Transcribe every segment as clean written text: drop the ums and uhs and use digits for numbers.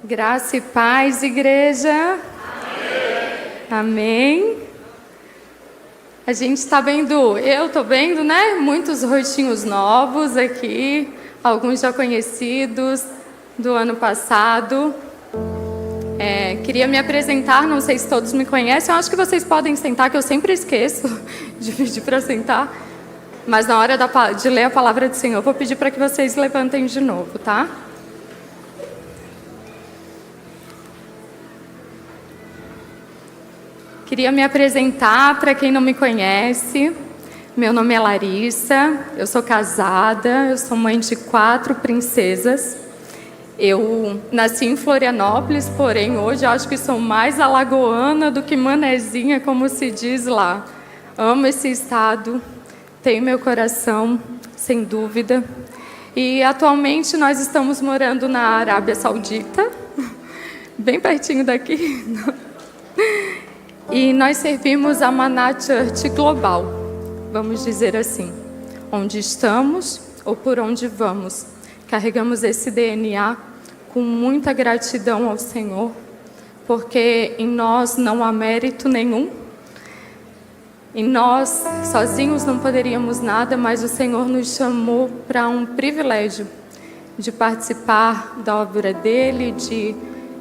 Graça e paz, igreja. Amém. Amém. A gente está vendo, eu estou vendo, né? Muitos rostinhos novos aqui, alguns já conhecidos do ano passado. Queria me apresentar, não sei se todos me conhecem, eu acho que vocês podem sentar, que eu sempre esqueço de pedir para sentar. Mas na hora de ler a palavra do Senhor, eu vou pedir para que vocês levantem de novo, tá? Queria me apresentar para quem não me conhece. Meu nome é Larissa, eu sou casada, eu sou mãe de 4 princesas. Eu nasci em Florianópolis, porém hoje acho que sou mais alagoana do que manezinha, como se diz lá. Amo esse estado, tenho meu coração, sem dúvida. E atualmente nós estamos morando na Arábia Saudita, bem pertinho daqui. E nós servimos a Maná Church Global, vamos dizer assim. Onde estamos ou por onde vamos, carregamos esse DNA com muita gratidão ao Senhor, porque em nós não há mérito nenhum. Em nós, sozinhos não poderíamos nada, mas o Senhor nos chamou para um privilégio de participar da obra dEle, de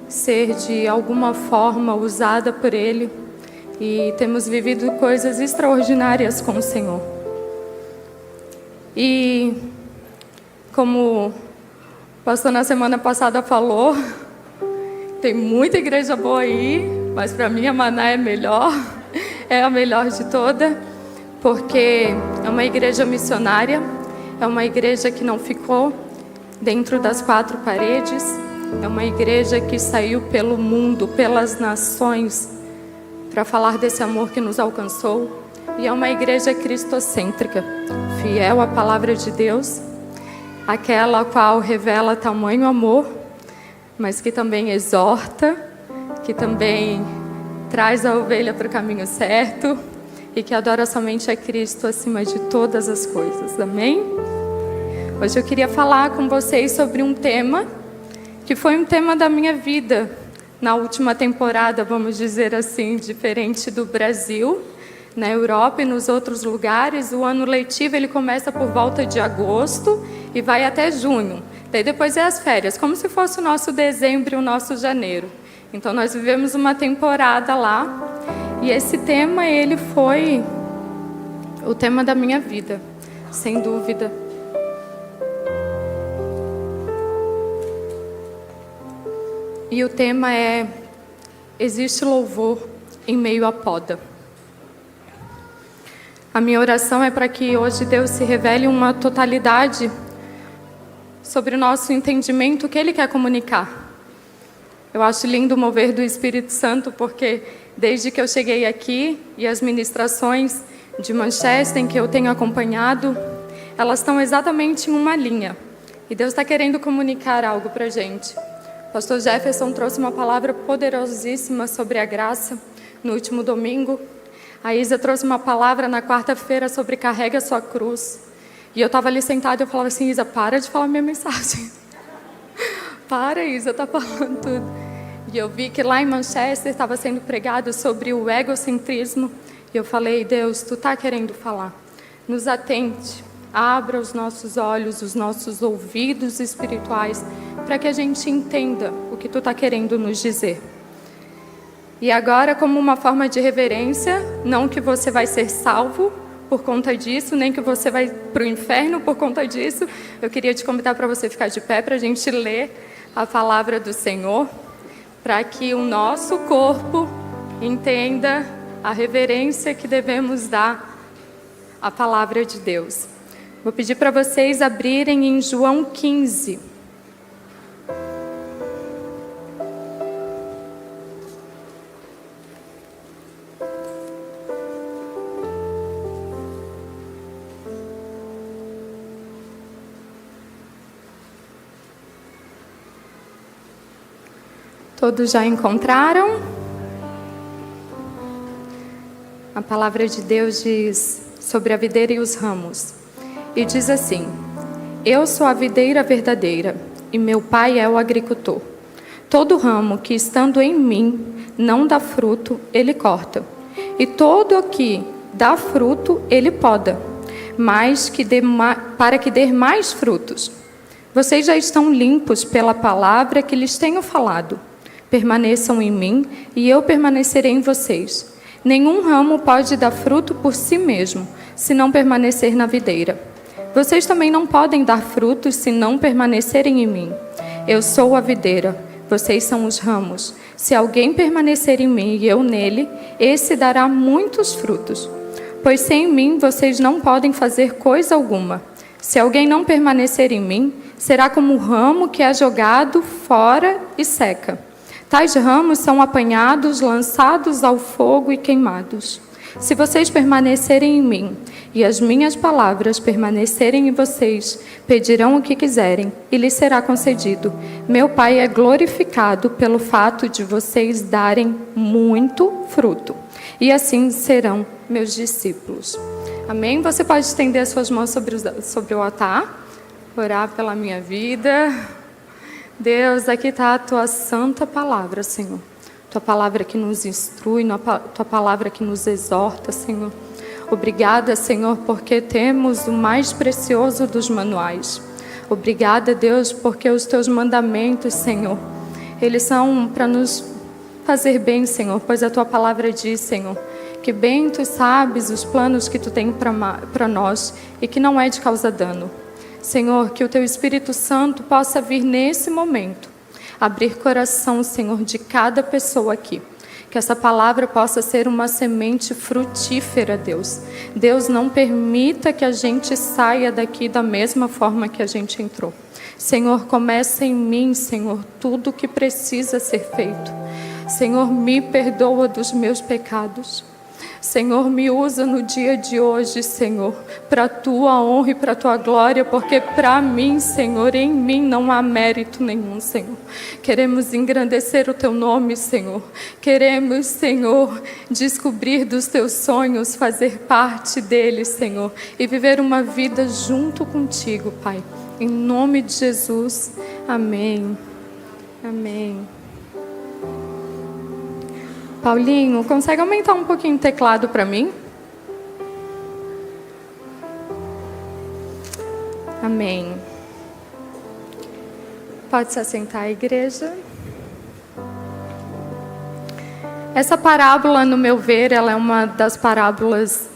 ser de alguma forma usada por Ele. E temos vivido coisas extraordinárias com o Senhor. E como o pastor na semana passada falou, tem muita igreja boa aí, mas para mim a Maná é melhor, é a melhor de toda, porque é uma igreja missionária, é uma igreja que não ficou dentro das 4 paredes, é uma igreja que saiu pelo mundo, pelas nações, para falar desse amor que nos alcançou. E é uma igreja cristocêntrica, fiel à palavra de Deus, aquela a qual revela tamanho amor, mas que também exorta, que também traz a ovelha para o caminho certo e que adora somente a Cristo acima de todas as coisas. Amém? Hoje eu queria falar com vocês sobre um tema que foi um tema da minha vida na última temporada, vamos dizer assim, diferente do Brasil, na Europa e nos outros lugares. O ano letivo ele começa por volta de agosto e vai até junho. Daí depois é as férias, como se fosse o nosso dezembro e o nosso janeiro. Então nós vivemos uma temporada lá e esse tema ele foi o tema da minha vida, sem dúvida. E o tema é: existe louvor em meio à poda. A minha oração é para que hoje Deus se revele uma totalidade sobre o nosso entendimento, o que Ele quer comunicar. Eu acho lindo o mover do Espírito Santo, porque desde que eu cheguei aqui e as ministrações de Manchester que eu tenho acompanhado, elas estão exatamente em uma linha. E Deus está querendo comunicar algo para a gente. O pastor Jefferson trouxe uma palavra poderosíssima sobre a graça no último domingo. A Isa trouxe uma palavra na quarta-feira sobre carrega a sua cruz. E eu estava ali sentada e eu falava assim: Isa, para de falar minha mensagem. Para, Isa, tá falando tudo. E eu vi que lá em Manchester estava sendo pregado sobre o egocentrismo. E eu falei: Deus, tu tá querendo falar. Nos atente. Abra os nossos olhos, os nossos ouvidos espirituais, para que a gente entenda o que tu está querendo nos dizer. E agora, como uma forma de reverência, não que você vai ser salvo por conta disso, nem que você vai para o inferno por conta disso, eu queria te convidar para você ficar de pé, para a gente ler a palavra do Senhor, para que o nosso corpo entenda a reverência que devemos dar à palavra de Deus. Vou pedir para vocês abrirem em João 15. Todos já encontraram? A palavra de Deus diz sobre a videira e os ramos. E diz assim: Eu sou a videira verdadeira, e meu pai é o agricultor. Todo ramo que estando em mim não dá fruto, ele corta. E todo o que dá fruto, ele poda, para que dê mais frutos. Vocês já estão limpos pela palavra que lhes tenho falado. Permaneçam em mim e eu permanecerei em vocês. Nenhum ramo pode dar fruto por si mesmo, se não permanecer na videira. Vocês também não podem dar frutos se não permanecerem em mim. Eu sou a videira, vocês são os ramos. Se alguém permanecer em mim e eu nele, esse dará muitos frutos. Pois sem mim vocês não podem fazer coisa alguma. Se alguém não permanecer em mim, será como um ramo que é jogado fora e seca. Tais ramos são apanhados, lançados ao fogo e queimados. Se vocês permanecerem em mim e as minhas palavras permanecerem em vocês, pedirão o que quiserem e lhes será concedido. Meu Pai é glorificado pelo fato de vocês darem muito fruto. E assim serão meus discípulos. Amém? Você pode estender as suas mãos sobre o altar, orar pela minha vida. Deus, aqui está a tua santa palavra, Senhor. Tua palavra que nos instrui, tua palavra que nos exorta, Senhor. Obrigada, Senhor, porque temos o mais precioso dos manuais. Obrigada, Deus, porque os teus mandamentos, Senhor, eles são para nos fazer bem, Senhor, pois a tua palavra diz, Senhor, que bem tu sabes os planos que tu tem para nós e que não é de causar dano. Senhor, que o teu Espírito Santo possa vir nesse momento, abrir coração, Senhor, de cada pessoa aqui. Que essa palavra possa ser uma semente frutífera, Deus. Deus, não permita que a gente saia daqui da mesma forma que a gente entrou. Senhor, começa em mim, Senhor, tudo o que precisa ser feito. Senhor, me perdoa dos meus pecados. Senhor, me usa no dia de hoje, Senhor, para a tua honra e para a tua glória, porque para mim, Senhor, em mim não há mérito nenhum, Senhor. Queremos engrandecer o teu nome, Senhor. Queremos, Senhor, descobrir dos teus sonhos, fazer parte deles, Senhor, e viver uma vida junto contigo, Pai. Em nome de Jesus, amém. Amém. Paulinho, consegue aumentar um pouquinho o teclado para mim? Amém. Pode se assentar, igreja. Essa parábola, no meu ver, ela é uma das parábolas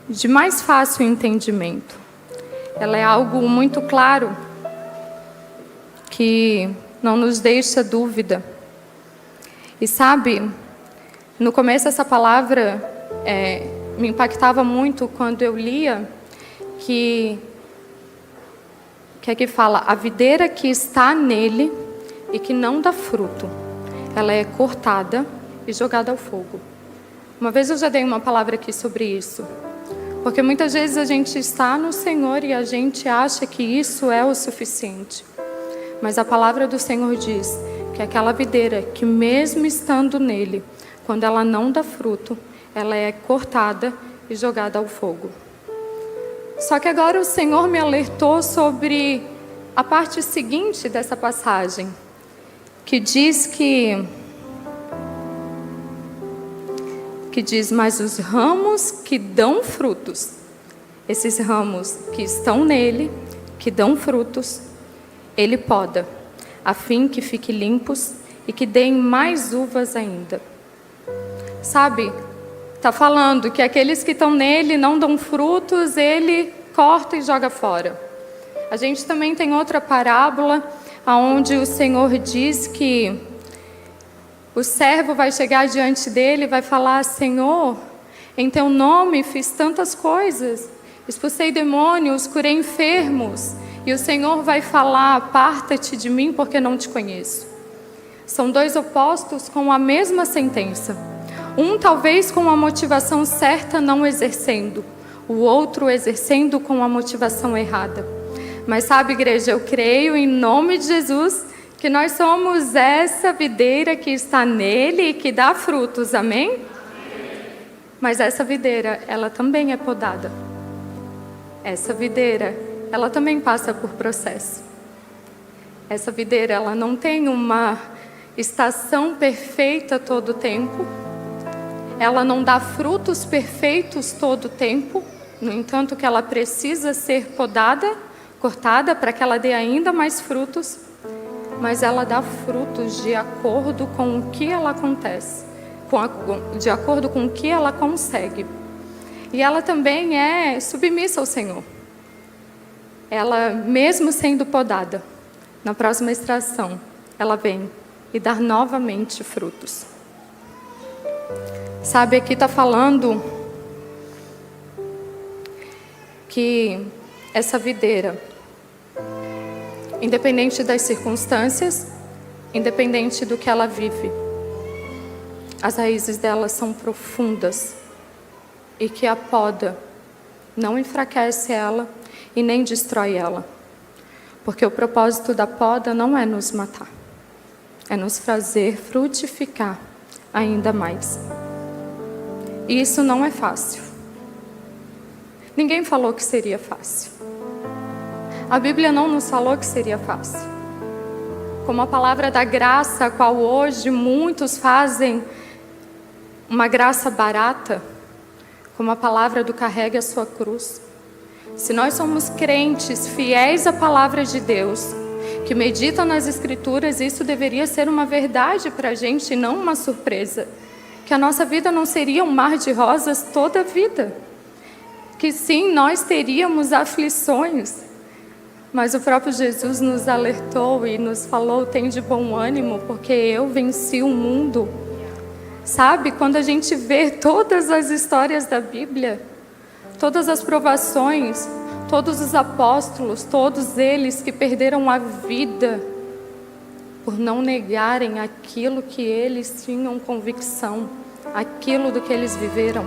de mais fácil entendimento. Ela é algo muito claro, que não nos deixa dúvida. E sabe, no começo essa palavra me impactava muito quando eu lia que aqui fala, a videira que está nele e que não dá fruto, ela é cortada e jogada ao fogo. Uma vez eu já dei uma palavra aqui sobre isso, porque muitas vezes a gente está no Senhor e a gente acha que isso é o suficiente. Mas a palavra do Senhor diz que aquela videira que mesmo estando nele, quando ela não dá fruto, ela é cortada e jogada ao fogo. Só que agora o Senhor me alertou sobre a parte seguinte dessa passagem, que diz mas os ramos que dão frutos, esses ramos que estão nele, que dão frutos, ele poda, a fim que fiquem limpos e que deem mais uvas ainda. Sabe, está falando que aqueles que estão nele não dão frutos, ele corta e joga fora. A gente também tem outra parábola, onde o Senhor diz que o servo vai chegar diante dele e vai falar, Senhor, em teu nome fiz tantas coisas, expulsei demônios, curei enfermos. E o Senhor vai falar, aparta-te de mim porque não te conheço. São dois opostos com a mesma sentença. Um talvez com a motivação certa não exercendo, o outro exercendo com a motivação errada. Mas sabe, igreja, eu creio em nome de Jesus que nós somos essa videira que está nele e que dá frutos, amém? Amém. Mas essa videira, ela também é podada. Essa videira, ela também passa por processo. Essa videira, ela não tem uma estação perfeita todo o tempo. Ela não dá frutos perfeitos todo o tempo. No entanto, que ela precisa ser podada, cortada, para que ela dê ainda mais frutos. Mas ela dá frutos de acordo com o que ela acontece, de acordo com o que ela consegue. E ela também é submissa ao Senhor. Ela, mesmo sendo podada, na próxima estação, ela vem e dá novamente frutos. Sabe, aqui está falando que essa videira, independente das circunstâncias, independente do que ela vive, as raízes dela são profundas e que a poda não enfraquece ela e nem destrói ela. Porque o propósito da poda não é nos matar, é nos fazer frutificar ainda mais. E isso não é fácil. Ninguém falou que seria fácil. A Bíblia não nos falou que seria fácil. Como a palavra da graça, a qual hoje muitos fazem uma graça barata, como a palavra do carregue a sua cruz. Se nós somos crentes fiéis à palavra de Deus, que meditam nas Escrituras, isso deveria ser uma verdade para a gente e não uma surpresa. Que a nossa vida não seria um mar de rosas toda a vida. Que sim, nós teríamos aflições. Mas o próprio Jesus nos alertou e nos falou: tem de bom ânimo, porque eu venci o mundo. Sabe, quando a gente vê todas as histórias da Bíblia, todas as provações, todos os apóstolos, todos eles que perderam a vida por não negarem aquilo que eles tinham convicção, aquilo do que eles viveram.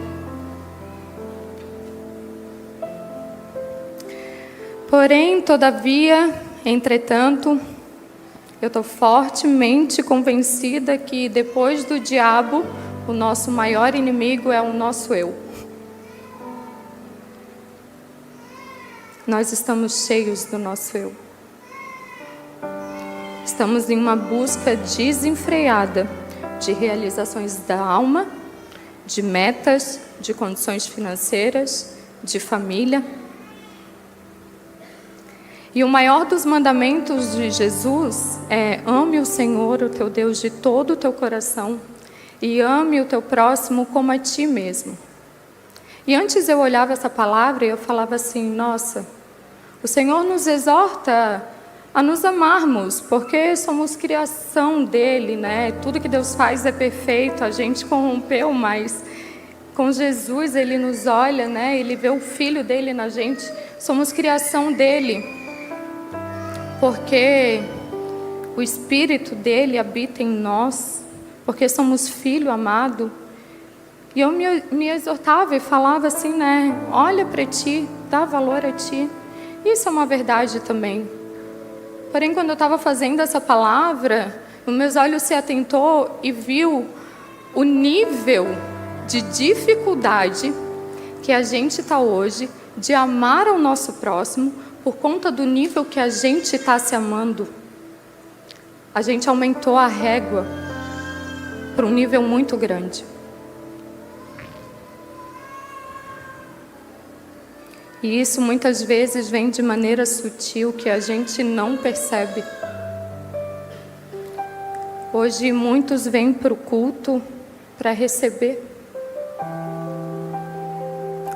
Porém, todavia, entretanto, eu estou fortemente convencida que depois do diabo, o nosso maior inimigo é o nosso eu. Nós estamos cheios do nosso eu. Estamos em uma busca desenfreada de realizações da alma, de metas, de condições financeiras, de família. E o maior dos mandamentos de Jesus é: ame o Senhor, o teu Deus, de todo o teu coração, e ame o teu próximo como a ti mesmo. E antes eu olhava essa palavra e eu falava assim: nossa, o Senhor nos exorta a nos amarmos, porque somos criação dele, né? Tudo que Deus faz é perfeito, a gente corrompeu, mas com Jesus ele nos olha, né? Ele vê o Filho dele na gente, somos criação dele. Porque o Espírito dele habita em nós, porque somos filho amado. E eu me exortava e falava assim, né? Olha para ti, dá valor a ti. Isso é uma verdade também. Porém, quando eu estava fazendo essa palavra, os meus olhos se atentou e viu o nível de dificuldade que a gente está hoje de amar ao nosso próximo, por conta do nível que a gente está se amando. A gente aumentou a régua para um nível muito grande. E isso muitas vezes vem de maneira sutil, que a gente não percebe. Hoje muitos vêm para o culto para receber.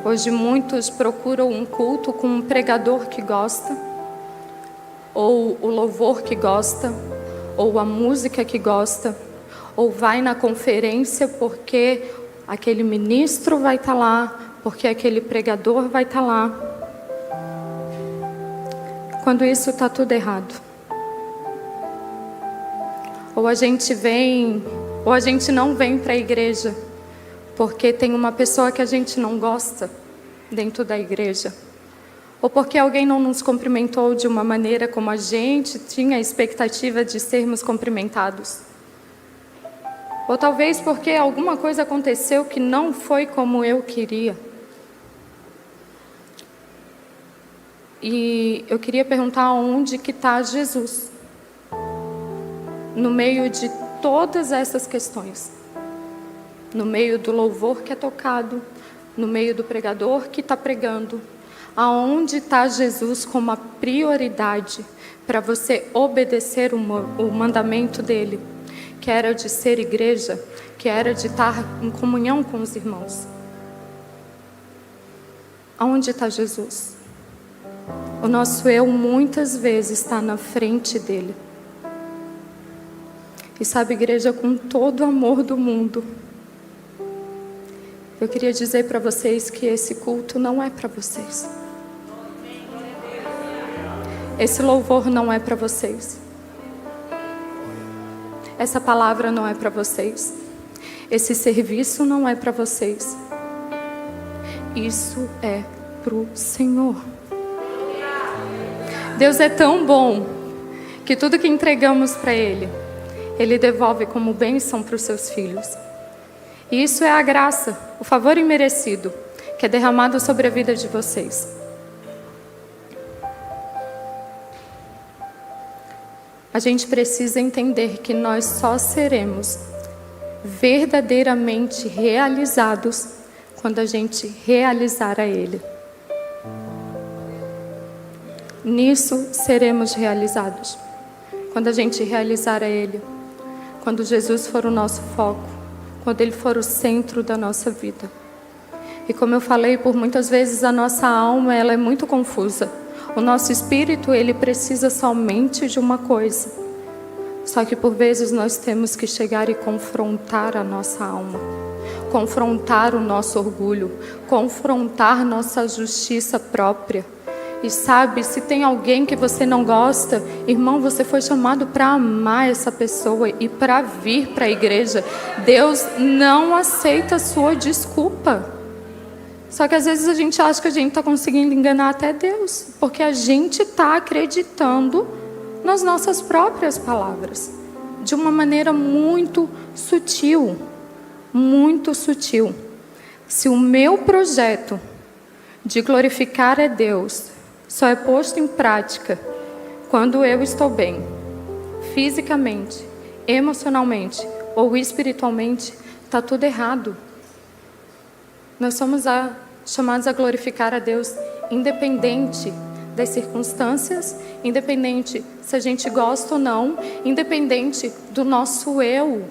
Hoje muitos procuram um culto com um pregador que gosta, ou o louvor que gosta, ou a música que gosta, ou vai na conferência porque aquele ministro vai estar lá, porque aquele pregador vai estar lá. Quando isso está tudo errado. Ou a gente vem, ou a gente não vem para a igreja porque tem uma pessoa que a gente não gosta dentro da igreja, ou porque alguém não nos cumprimentou de uma maneira como a gente tinha a expectativa de sermos cumprimentados, ou talvez porque alguma coisa aconteceu que não foi como eu queria. E eu queria perguntar onde que está Jesus no meio de todas essas questões. No meio do louvor que é tocado, no meio do pregador que está pregando, aonde está Jesus como a prioridade para você obedecer o mandamento dele, que era de ser igreja, que era de estar em comunhão com os irmãos. Aonde está Jesus? O nosso eu muitas vezes está na frente dele. E sabe, igreja, com todo o amor do mundo, eu queria dizer para vocês que esse culto não é para vocês. Esse louvor não é para vocês. Essa palavra não é para vocês. Esse serviço não é para vocês. Isso é para o Senhor. Deus é tão bom que tudo que entregamos para Ele, Ele devolve como bênção para os seus filhos. E isso é a graça, o favor imerecido, que é derramado sobre a vida de vocês. A gente precisa entender que nós só seremos verdadeiramente realizados quando a gente realizar a Ele. Nisso seremos realizados. Quando a gente realizar a Ele. Quando Jesus for o nosso foco. Quando Ele for o centro da nossa vida. E como eu falei, por muitas vezes a nossa alma ela é muito confusa. O nosso espírito ele precisa somente de uma coisa. Só que por vezes nós temos que chegar e confrontar a nossa alma. Confrontar o nosso orgulho. Confrontar nossa justiça própria. E sabe, se tem alguém que você não gosta, irmão, você foi chamado para amar essa pessoa e para vir para a igreja. Deus não aceita a sua desculpa. Só que às vezes a gente acha que a gente está conseguindo enganar até Deus, porque a gente está acreditando nas nossas próprias palavras, de uma maneira muito sutil, muito sutil. Se o meu projeto de glorificar a Deus só é posto em prática quando eu estou bem, fisicamente, emocionalmente ou espiritualmente, está tudo errado. Nós somos chamados a glorificar a Deus independente das circunstâncias, independente se a gente gosta ou não, independente do nosso eu.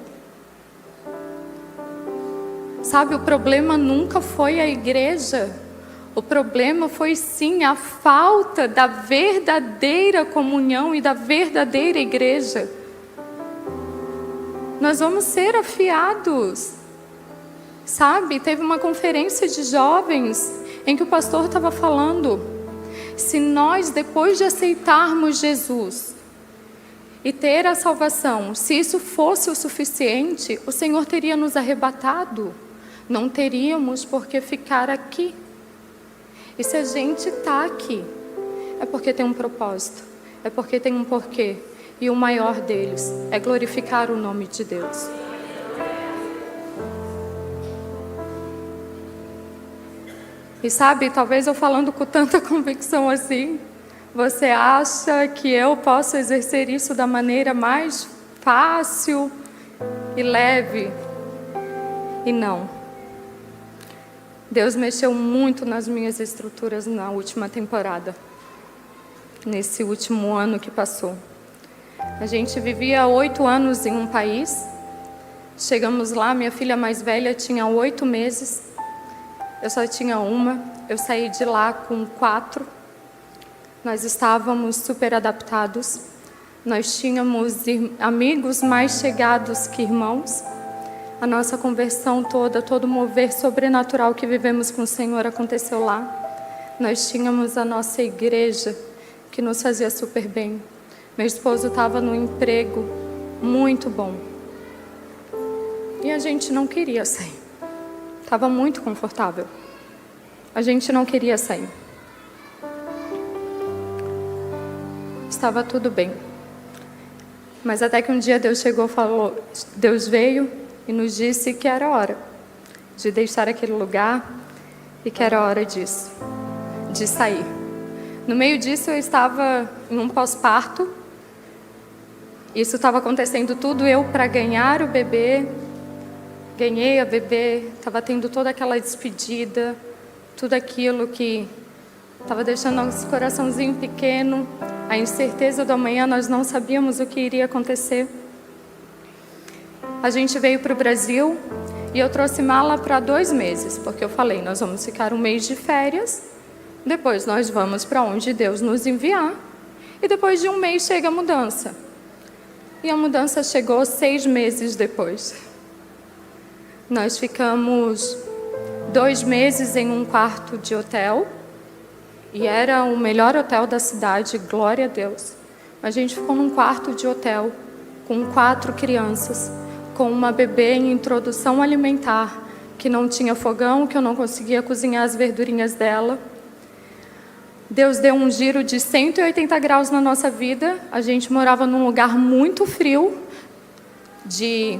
Sabe, o problema nunca foi a igreja. O problema foi sim a falta da verdadeira comunhão e da verdadeira igreja. Nós vamos ser afiados. Sabe, teve uma conferência de jovens em que o pastor estava falando, se nós depois de aceitarmos Jesus e ter a salvação, se isso fosse o suficiente, o Senhor teria nos arrebatado. Não teríamos por que ficar aqui. E se a gente está aqui, é porque tem um propósito, é porque tem um porquê. E o maior deles é glorificar o nome de Deus. E sabe, talvez eu falando com tanta convicção assim, você acha que eu posso exercer isso da maneira mais fácil e leve? E não. Deus mexeu muito nas minhas estruturas na última temporada, nesse último ano que passou. A gente vivia 8 anos em um país, chegamos lá, minha filha mais velha tinha 8 meses, eu só tinha uma, eu saí de lá com 4, nós estávamos super adaptados, nós tínhamos amigos mais chegados que irmãos. A nossa conversão toda, todo o mover sobrenatural que vivemos com o Senhor aconteceu lá. Nós tínhamos a nossa igreja que nos fazia super bem. Meu esposo estava num emprego muito bom. E a gente não queria sair. Estava muito confortável. A gente não queria sair. Estava tudo bem. Mas até que um dia Deus chegou, falou, Deus veio e nos disse que era hora de deixar aquele lugar e que era hora disso, de sair. No meio disso eu estava em um pós-parto, Isso estava acontecendo tudo eu para ganhar o bebê. Ganhei a bebê, estava tendo toda aquela despedida, tudo aquilo que estava deixando nosso coraçãozinho pequeno, a incerteza do amanhã, nós não sabíamos o que iria acontecer. A gente veio para o Brasil e eu trouxe mala para 2 meses, porque eu falei, nós vamos ficar 1 mês de férias, depois nós vamos para onde Deus nos enviar, e depois de 1 mês chega a mudança. E a mudança chegou 6 meses depois. Nós ficamos 2 meses em um quarto de hotel, e era o melhor hotel da cidade, glória a Deus. A gente ficou num quarto de hotel, com 4 crianças, com uma bebê em introdução alimentar, que não tinha fogão, que eu não conseguia cozinhar as verdurinhas dela. Deus deu um giro de 180 graus na nossa vida. A gente morava num lugar muito frio, de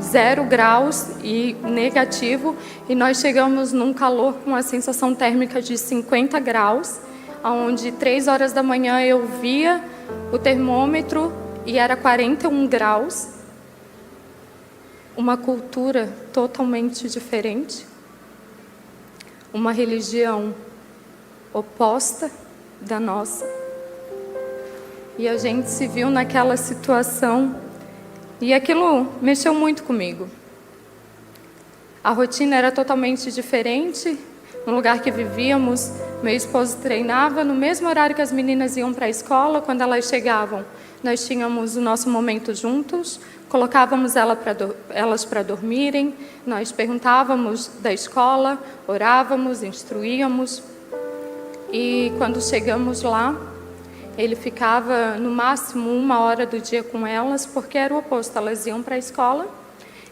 0 graus e negativo, e nós chegamos num calor com a sensação térmica de 50 graus, onde 3 horas da manhã eu via o termômetro e era 41 graus. Uma cultura totalmente diferente, uma religião oposta da nossa. E a gente se viu naquela situação e aquilo mexeu muito comigo. A rotina era totalmente diferente. No lugar que vivíamos, meu esposo treinava no mesmo horário que as meninas iam para a escola. Quando elas chegavam, nós tínhamos o nosso momento juntos, colocávamos elas para dormirem, nós perguntávamos da escola, orávamos, instruíamos. E quando chegamos lá, ele ficava no máximo 1 hora do dia com elas, porque era o oposto, elas iam para a escola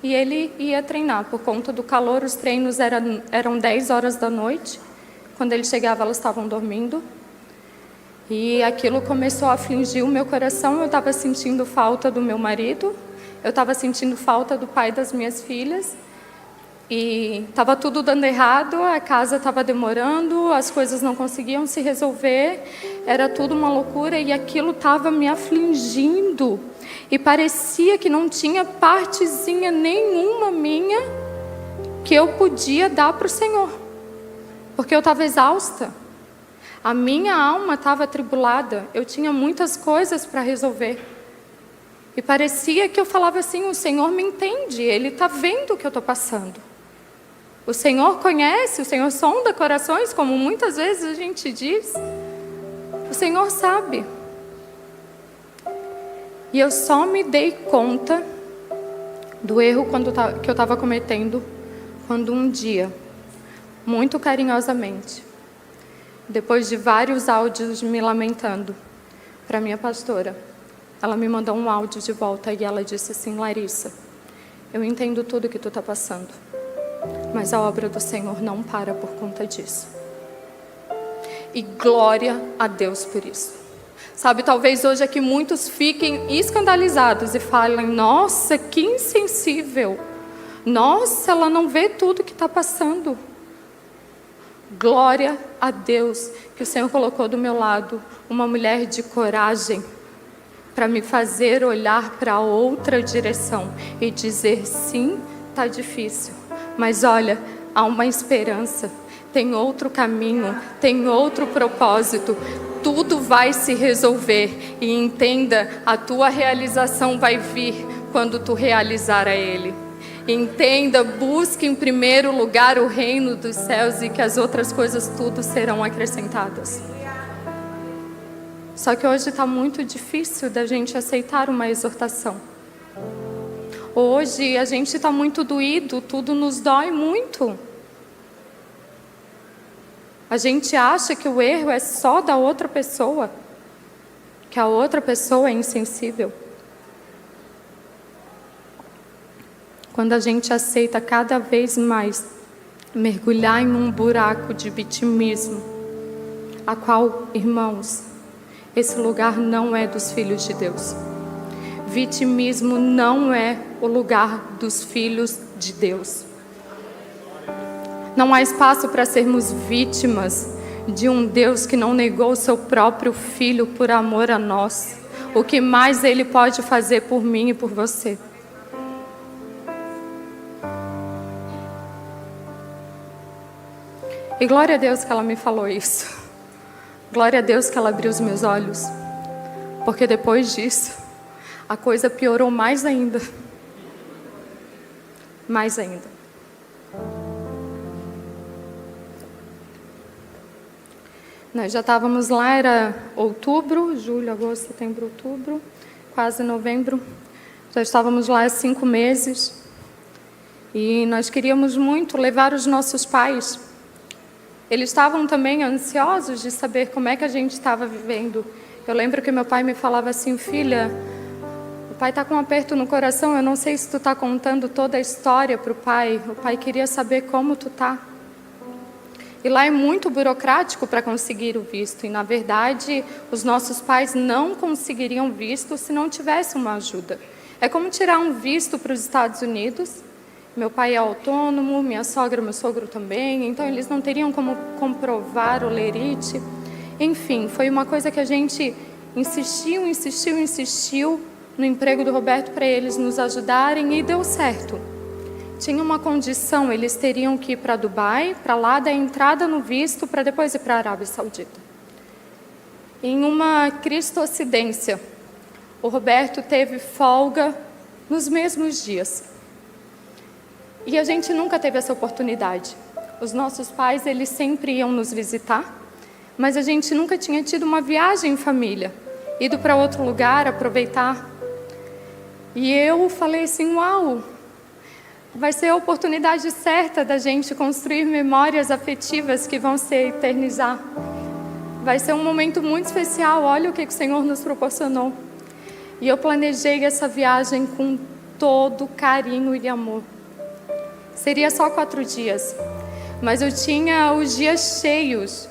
e ele ia treinar. Por conta do calor, os treinos eram 10 horas da noite. Quando ele chegava, elas estavam dormindo. E aquilo começou a afligir o meu coração. Eu estava sentindo falta do meu marido, eu estava sentindo falta do pai das minhas filhas. E estava tudo dando errado, a casa estava demorando, as coisas não conseguiam se resolver, era tudo uma loucura e aquilo estava me afligindo. E parecia que não tinha partezinha nenhuma minha que eu podia dar para o Senhor, porque eu estava exausta. A minha alma estava atribulada, eu tinha muitas coisas para resolver. E parecia que eu falava assim, o Senhor me entende, Ele está vendo o que eu estou passando. O Senhor conhece, o Senhor sonda corações, como muitas vezes a gente diz. O Senhor sabe. E eu só me dei conta do erro que eu estava cometendo, quando um dia, muito carinhosamente, depois de vários áudios me lamentando, para minha pastora, ela me mandou um áudio de volta e ela disse assim, Larissa, eu entendo tudo que tu está passando, mas a obra do Senhor não para por conta disso. E glória a Deus por isso. Sabe, talvez hoje aqui muitos fiquem escandalizados e falem, nossa, que insensível. Nossa, ela não vê tudo que está passando. Glória a Deus que o Senhor colocou do meu lado uma mulher de coragem para me fazer olhar para outra direção e dizer, sim, está difícil. Mas olha, há uma esperança, tem outro caminho, tem outro propósito, tudo vai se resolver e entenda, a tua realização vai vir quando tu realizar a Ele. Entenda, busque em primeiro lugar o reino dos céus e que as outras coisas tudo serão acrescentadas. Só que hoje está muito difícil da gente aceitar uma exortação. Hoje a gente está muito doído, tudo nos dói muito. A gente acha que o erro é só da outra pessoa, que a outra pessoa é insensível. Quando a gente aceita cada vez mais mergulhar em um buraco de vitimismo, a qual, irmãos, esse lugar não é dos filhos de Deus. Vitimismo não é o lugar dos filhos de Deus. Não há espaço para sermos vítimas de um Deus que não negou o seu próprio Filho por amor a nós. o que mais Ele pode fazer por mim e por você. E glória a Deus que ela me falou isso. Glória a Deus que ela abriu os meus olhos. Porque depois disso, a coisa piorou mais ainda. Mais ainda. Nós já estávamos lá, era outubro, julho, agosto, setembro, outubro, quase novembro. Já estávamos lá há 5 meses. E nós queríamos muito levar os nossos pais. Eles estavam também ansiosos de saber como é que a gente estava vivendo. Eu lembro que meu pai me falava assim: filha, o pai está com um aperto no coração, eu não sei se tu está contando toda a história para o pai. O pai queria saber como tu está. E lá é muito burocrático para conseguir o visto. E, na verdade, os nossos pais não conseguiriam visto se não tivesse uma ajuda. É como tirar um visto para os Estados Unidos. Meu pai é autônomo, minha sogra, meu sogro também. Então, eles não teriam como comprovar o lerite. Enfim, foi uma coisa que a gente insistiu no emprego do Roberto para eles nos ajudarem e deu certo. Tinha uma condição, eles teriam que ir para Dubai, para lá dar entrada no visto, para depois ir para a Arábia Saudita. Em uma cristocidência, o Roberto teve folga nos mesmos dias. E a gente nunca teve essa oportunidade. Os nossos pais, eles sempre iam nos visitar, mas a gente nunca tinha tido uma viagem em família, ido para outro lugar, aproveitar. E eu falei assim: uau, vai ser a oportunidade certa da gente construir memórias afetivas que vão se eternizar. Vai ser um momento muito especial, olha o que o Senhor nos proporcionou. E eu planejei essa viagem com todo carinho e amor. Seria só 4 dias, mas eu tinha os dias cheios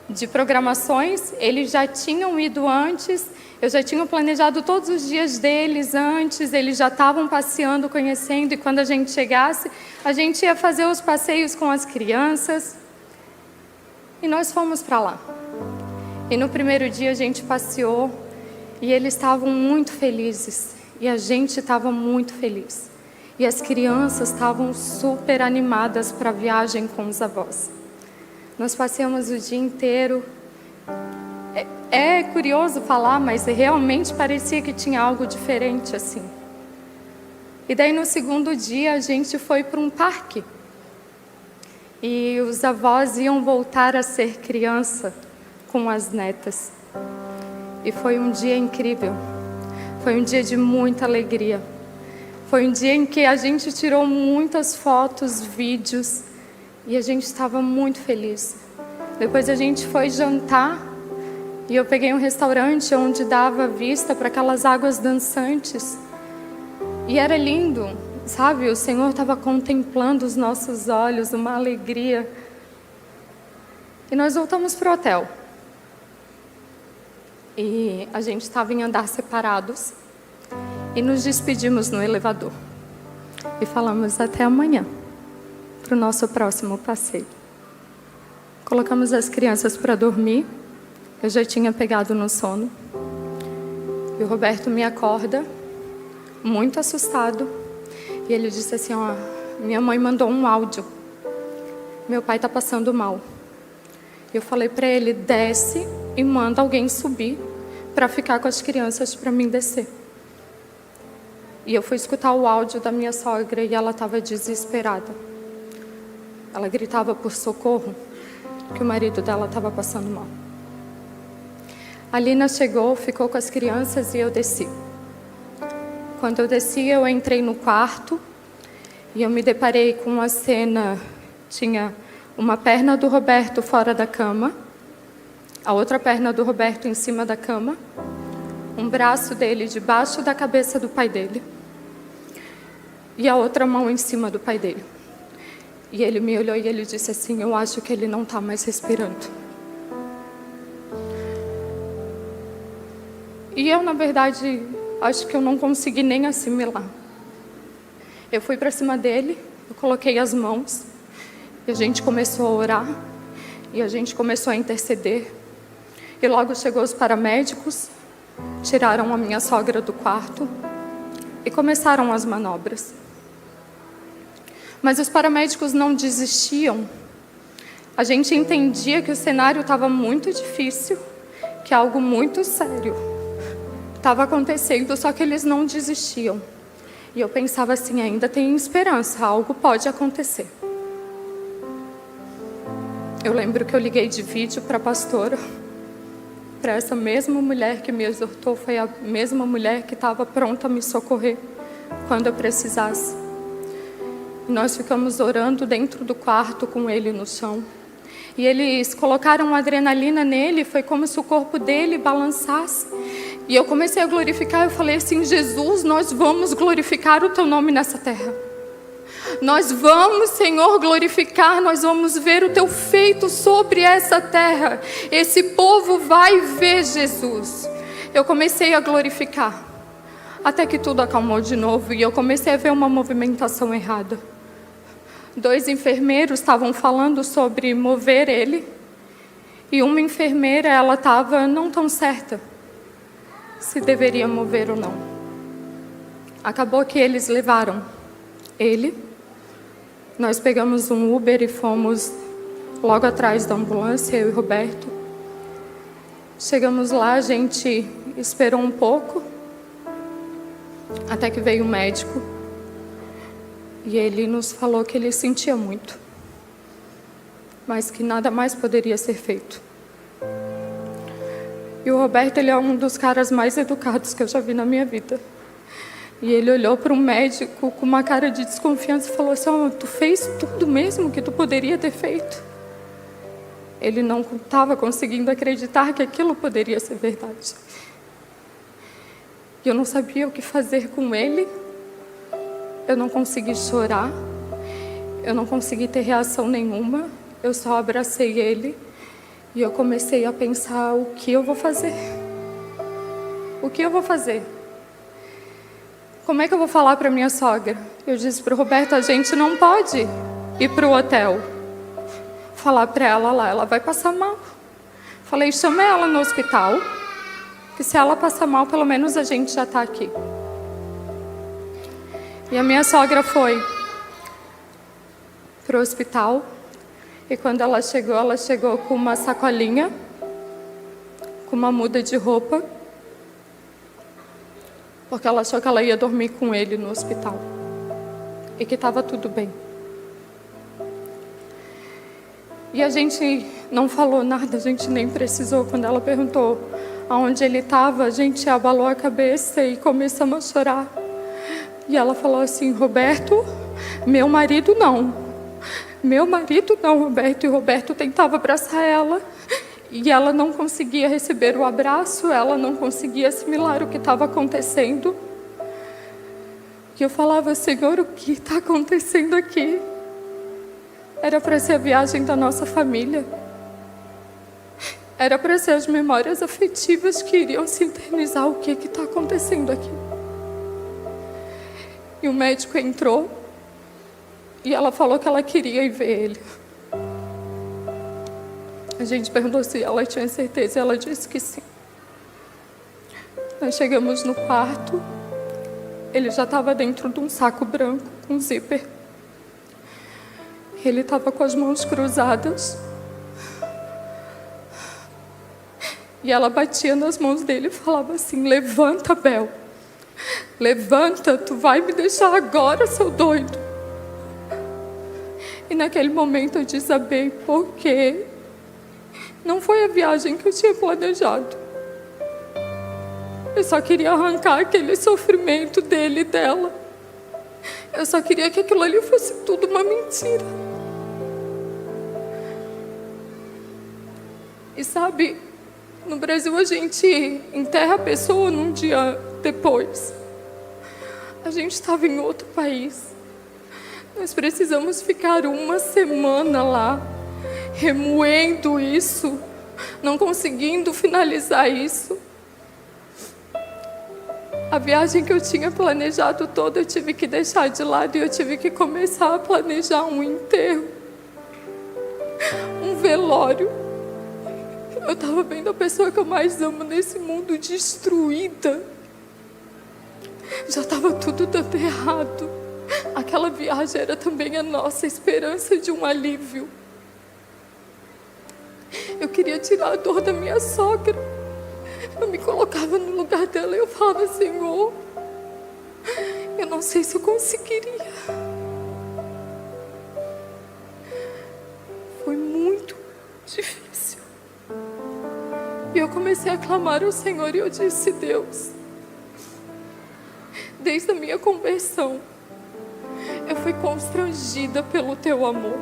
de programações. Eles já tinham ido antes, eu já tinha planejado todos os dias deles antes, eles já estavam passeando, conhecendo, e quando a gente chegasse, a gente ia fazer os passeios com as crianças. E nós fomos para lá. E no primeiro dia a gente passeou, e eles estavam muito felizes, e a gente estava muito feliz. E as crianças estavam super animadas para a viagem com os avós. Nós passeamos o dia inteiro. É curioso falar, mas realmente parecia que tinha algo diferente assim. E daí no segundo dia a gente foi para um parque. E os avós iam voltar a ser criança com as netas. E foi um dia incrível. Foi um dia de muita alegria. Foi um dia em que a gente tirou muitas fotos, vídeos, e a gente estava muito feliz. Depois a gente foi jantar, e eu peguei um restaurante onde dava vista para aquelas águas dançantes. E era lindo, sabe? O Senhor estava contemplando os nossos olhos, uma alegria. E nós voltamos para o hotel. E a gente estava em andar separados. E nos despedimos no elevador. E falamos até amanhã, para o nosso próximo passeio. Colocamos as crianças para dormir. Eu já tinha pegado no sono. E o Roberto me acorda, muito assustado. E ele disse assim: ó, minha mãe mandou um áudio. Meu pai está passando mal. Eu falei para ele: desce e manda alguém subir para ficar com as crianças para mim descer. E eu fui escutar o áudio da minha sogra e ela estava desesperada. Ela gritava por socorro, que o marido dela estava passando mal. A Lina chegou, ficou com as crianças e eu desci. Quando eu desci, eu entrei no quarto e eu me deparei com uma cena. Tinha uma perna do Roberto fora da cama, a outra perna do Roberto em cima da cama, um braço dele debaixo da cabeça do pai dele e a outra mão em cima do pai dele. E ele me olhou e ele disse assim: eu acho que ele não está mais respirando. E eu, na verdade, acho que eu não consegui nem assimilar. Eu fui para cima dele, eu coloquei as mãos, e a gente começou a orar, e a gente começou a interceder. E logo chegou os paramédicos, Tiraram a minha sogra do quarto e começaram as manobras. Mas os paramédicos não desistiam. A gente entendia que o cenário estava muito difícil, que algo muito sério estava acontecendo, só que eles não desistiam. E eu pensava assim, ainda tem esperança, algo pode acontecer. Eu lembro que eu liguei de vídeo para a pastora, para essa mesma mulher que me exortou, foi a mesma mulher que estava pronta a me socorrer quando eu precisasse. E nós ficamos orando dentro do quarto com ele no chão. E eles colocaram adrenalina nele, foi como se o corpo dele balançasse. E eu comecei a glorificar, eu falei assim, Jesus, nós vamos glorificar o teu nome nessa terra. Nós vamos, Senhor, glorificar, nós vamos ver o teu feito sobre essa terra. Esse povo vai ver Jesus. Eu comecei a glorificar, até que tudo acalmou de novo e eu comecei a ver uma movimentação errada. 2 enfermeiros estavam falando sobre mover ele, e uma enfermeira, ela estava não tão certa se deveria mover ou não. Acabou que eles levaram ele, nós pegamos um Uber e fomos logo atrás da ambulância, eu e Roberto. Chegamos lá, a gente esperou um pouco, até que veio o médico, e ele nos falou que ele sentia muito, mas que nada mais poderia ser feito. E o Roberto, ele é um dos caras mais educados que eu já vi na minha vida. E ele olhou para o médico com uma cara de desconfiança e falou assim, oh, tu fez tudo mesmo que tu poderia ter feito? Ele não estava conseguindo acreditar que aquilo poderia ser verdade. E eu não sabia o que fazer com ele. Eu não consegui chorar. Eu não consegui ter reação nenhuma. Eu só abracei ele. E eu comecei a pensar, o que eu vou fazer? O que eu vou fazer? Como é que eu vou falar para minha sogra? Eu disse para o Roberto, a gente não pode ir para o hotel. Falar para ela lá, ela vai passar mal. Falei, chama ela no hospital, que se ela passar mal, pelo menos a gente já está aqui. E a minha sogra foi para o hospital. E quando ela chegou com uma sacolinha, com uma muda de roupa, porque ela achou que ela ia dormir com ele no hospital e que estava tudo bem. E a gente não falou nada, a gente nem precisou. Quando ela perguntou aonde ele estava, a gente abalou a cabeça e começamos a chorar. E ela falou assim, Roberto, meu marido não. Meu marido não, Roberto. E o Roberto tentava abraçar ela. E ela não conseguia receber o abraço. Ela não conseguia assimilar o que estava acontecendo. E eu falava, Senhor, o que está acontecendo aqui? Era para ser a viagem da nossa família. Era para ser as memórias afetivas que iriam se eternizar. O que está acontecendo aqui? E o médico entrou. E ela falou que ela queria ir ver ele. A gente perguntou se ela tinha certeza e ela disse que sim. Nós chegamos no quarto. Ele já estava dentro de um saco branco com zíper. Ele estava com as mãos cruzadas. E ela batia nas mãos dele e falava assim, levanta, Bel. Levanta, tu vai me deixar agora, seu doido. E naquele momento eu desabei, porque não foi a viagem que eu tinha planejado. Eu só queria arrancar aquele sofrimento dele e dela. Eu só queria que aquilo ali fosse tudo uma mentira. E sabe, no Brasil a gente enterra a pessoa num dia depois. A gente estava em outro país. Nós precisamos ficar uma semana lá, remoendo isso, não conseguindo finalizar isso. A viagem que eu tinha planejado toda, eu tive que deixar de lado e eu tive que começar a planejar um enterro, um velório. Eu estava vendo a pessoa que eu mais amo nesse mundo destruída. Já estava tudo dando errado. Aquela viagem era também a nossa esperança de um alívio. Eu queria tirar a dor da minha sogra. Eu me colocava no lugar dela e eu falava: Senhor, eu não sei se eu conseguiria. Foi muito difícil. E eu comecei a clamar ao Senhor e eu disse: Deus, desde a minha conversão, eu fui constrangida pelo Teu amor.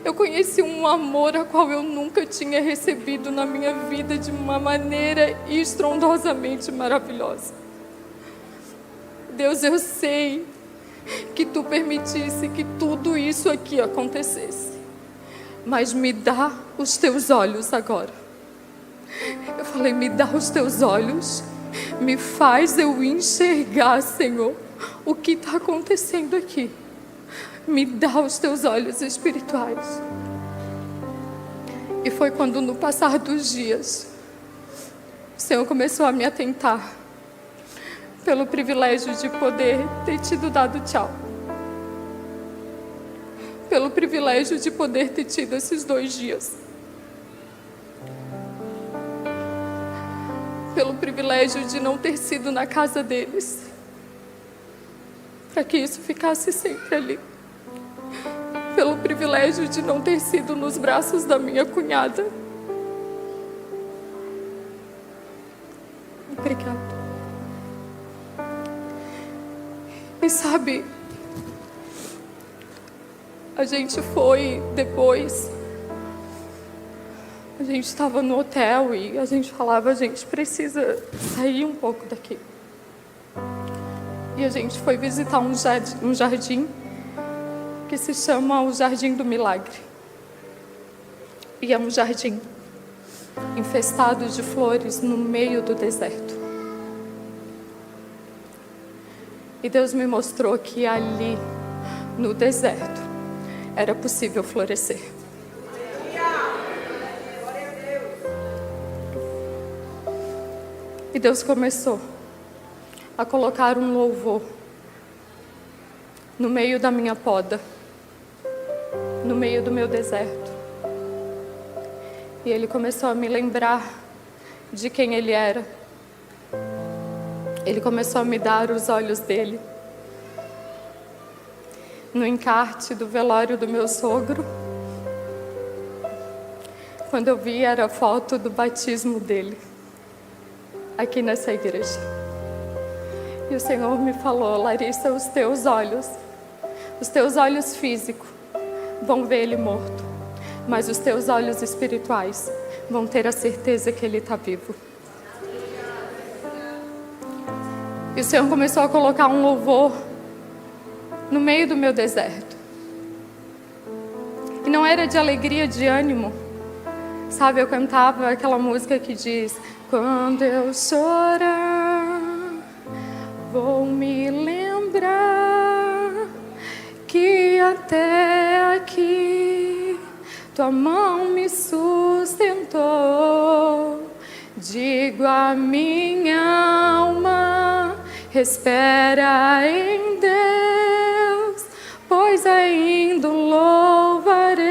Eu conheci um amor a qual eu nunca tinha recebido na minha vida de uma maneira estrondosamente maravilhosa. Deus, eu sei que Tu permitisse que tudo isso aqui acontecesse, mas me dá os Teus olhos agora. Eu falei: me dá os Teus olhos, me faz eu enxergar, Senhor, o que está acontecendo aqui. Me dá os Teus olhos espirituais. E foi quando, no passar dos dias, o Senhor começou a me atentar pelo privilégio de poder ter tido dado tchau, pelo privilégio de poder ter tido esses 2 dias, pelo privilégio de não ter sido na casa deles, para que isso ficasse sempre ali, pelo privilégio de não ter sido nos braços da minha cunhada. Obrigada. E sabe, a gente foi depois, a gente estava no hotel e a gente falava: a gente precisa sair um pouco daqui. E a gente foi visitar um jardim que se chama o Jardim do Milagre. E é um jardim infestado de flores no meio do deserto. E Deus me mostrou que ali, no deserto, era possível florescer. E Deus começou a colocar um louvor no meio da minha poda, no meio do meu deserto. E Ele começou a me lembrar de quem Ele era. Ele começou a me dar os olhos dele. No encarte do velório do meu sogro, quando eu vi, era a foto do batismo dele, aqui nessa igreja. E o Senhor me falou: Larissa, os teus olhos físicos vão ver ele morto, mas os teus olhos espirituais vão ter a certeza que ele está vivo. E o Senhor começou a colocar um louvor no meio do meu deserto. E não era de alegria, de ânimo. Sabe, eu cantava aquela música que diz: quando eu chorar, vou me lembrar que até aqui Tua mão me sustentou. Digo a minha alma, espera em Deus, pois ainda o louvarei,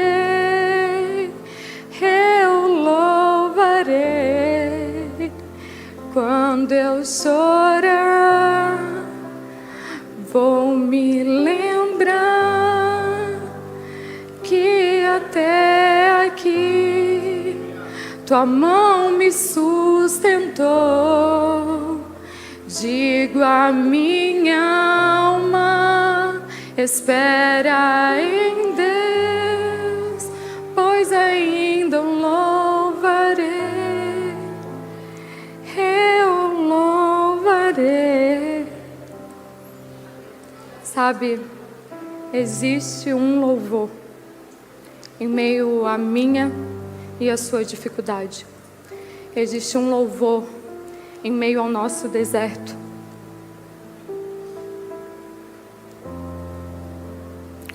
eu louvarei. Quando eu chorar, vou me lembrar que até aqui Tua mão me sustentou. Digo a minha alma, espera em Deus, pois ainda o louvarei, eu louvarei. Sabe, existe um louvor em meio à minha e à sua dificuldade. Existe um louvor em meio ao nosso deserto.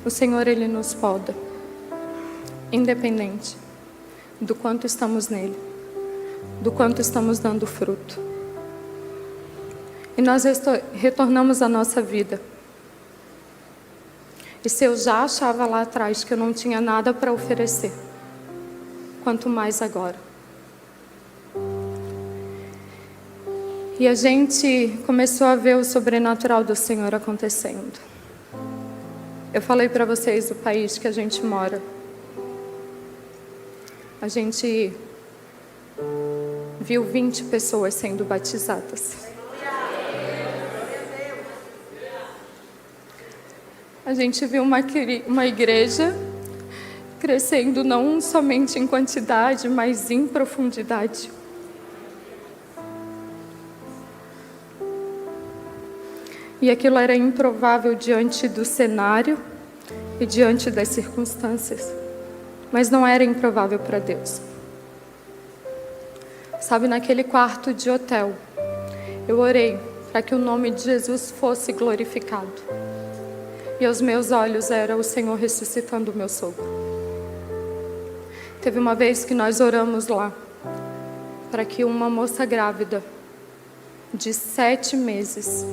O Senhor, Ele nos poda, independente do quanto estamos nele, do quanto estamos dando fruto. E nós retornamos à nossa vida. E se eu já achava lá atrás que eu não tinha nada para oferecer, quanto mais agora. E a gente começou a ver o sobrenatural do Senhor acontecendo. Eu falei para vocês do país que a gente mora. A gente viu 20 pessoas sendo batizadas. A gente viu uma igreja crescendo não somente em quantidade, mas em profundidade. E aquilo era improvável diante do cenário e diante das circunstâncias. Mas não era improvável para Deus. Sabe, naquele quarto de hotel, eu orei para que o nome de Jesus fosse glorificado. E aos meus olhos era o Senhor ressuscitando o meu sogro. Teve uma vez que nós oramos lá para que uma moça grávida de 7 meses,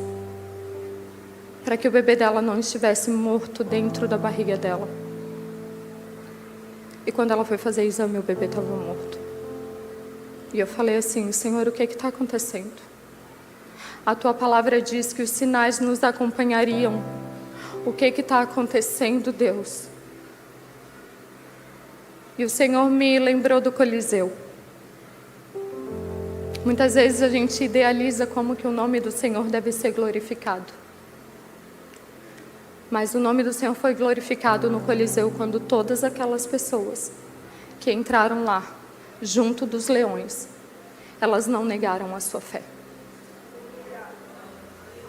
para que o bebê dela não estivesse morto dentro da barriga dela. E quando ela foi fazer exame, o bebê estava morto. E eu falei assim: Senhor, o que está acontecendo? A tua palavra diz que os sinais nos acompanhariam. O que está acontecendo, Deus? E o Senhor me lembrou do Coliseu. Muitas vezes a gente idealiza como que o nome do Senhor deve ser glorificado. Mas o nome do Senhor foi glorificado no Coliseu quando todas aquelas pessoas que entraram lá, junto dos leões, elas não negaram a sua fé.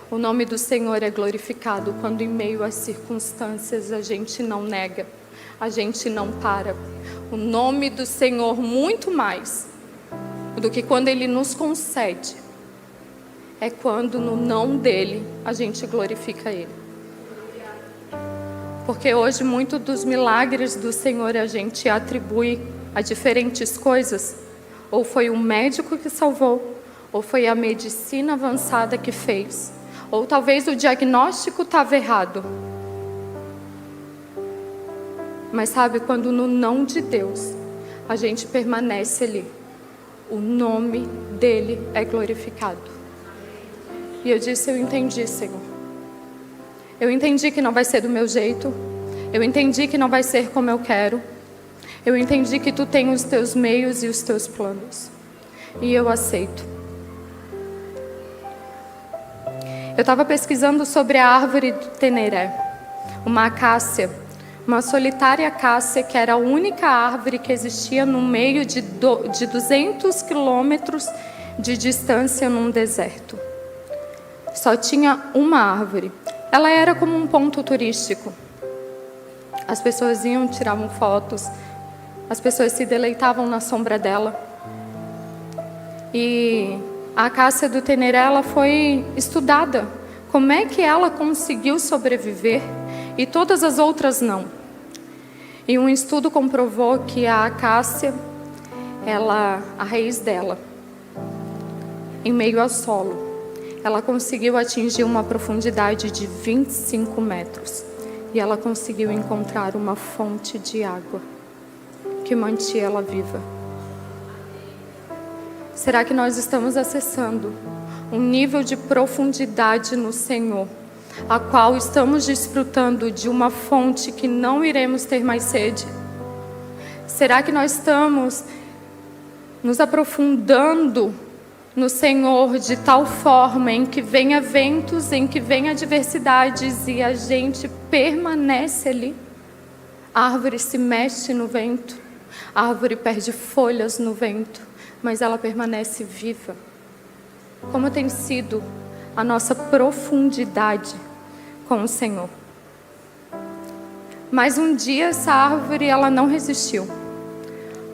O nome do Senhor é glorificado quando em meio às circunstâncias a gente não nega, a gente não para. O nome do Senhor, muito mais do que quando Ele nos concede, é quando no não dEle a gente glorifica Ele. Porque hoje muitos dos milagres do Senhor a gente atribui a diferentes coisas. Ou foi o médico que salvou, ou foi a medicina avançada que fez, ou talvez o diagnóstico estava errado. Mas sabe, quando no não de Deus a gente permanece ali, o nome dEle é glorificado. E eu disse: eu entendi, Senhor. Eu entendi que não vai ser do meu jeito. Eu entendi que não vai ser como eu quero. Eu entendi que Tu tem os Teus meios e os Teus planos. E eu aceito. Eu estava pesquisando sobre a árvore do Teneré, uma acácia, uma solitária acácia que era a única árvore que existia no meio de 200 quilômetros de distância num deserto. Só tinha uma árvore. Ela era como um ponto turístico. As pessoas iam, tiravam fotos, as pessoas se deleitavam na sombra dela. E a acácia do Teneré, ela foi estudada. Como é que ela conseguiu sobreviver e todas as outras não? E um estudo comprovou que a acácia, a raiz dela, em meio ao solo, ela conseguiu atingir uma profundidade de 25 metros. E ela conseguiu encontrar uma fonte de água que mantinha ela viva. Será que nós estamos acessando um nível de profundidade no Senhor, a qual estamos desfrutando de uma fonte que não iremos ter mais sede? Será que nós estamos nos aprofundando no Senhor de tal forma em que venha ventos, em que venha adversidades e a gente permanece ali? A árvore se mexe no vento, a árvore perde folhas no vento, mas ela permanece viva. Como tem sido a nossa profundidade com o Senhor? Mas um dia essa árvore, ela não resistiu.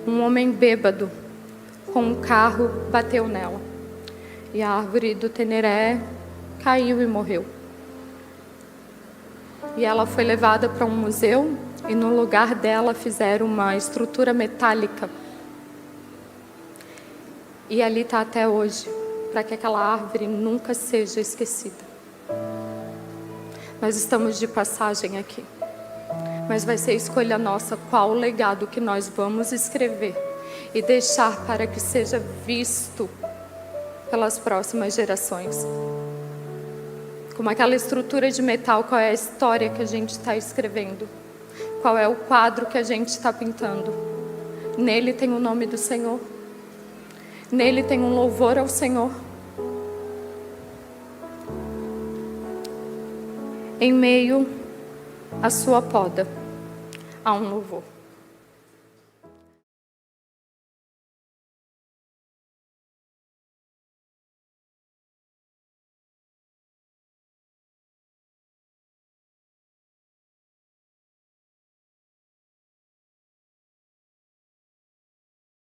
Um homem bêbado com um carro bateu nela. E a árvore do Teneré caiu e morreu. E ela foi levada para um museu e no lugar dela fizeram uma estrutura metálica E ali está até hoje, para que aquela árvore nunca seja esquecida. Nós estamos de passagem aqui, mas vai ser escolha nossa qual o legado que nós vamos escrever e deixar para que seja visto pelas próximas gerações. Como aquela estrutura de metal, qual é a história que a gente está escrevendo? Qual é o quadro que a gente está pintando? Nele tem o nome do Senhor. Nele tem um louvor ao Senhor. Em meio à sua poda, há um louvor.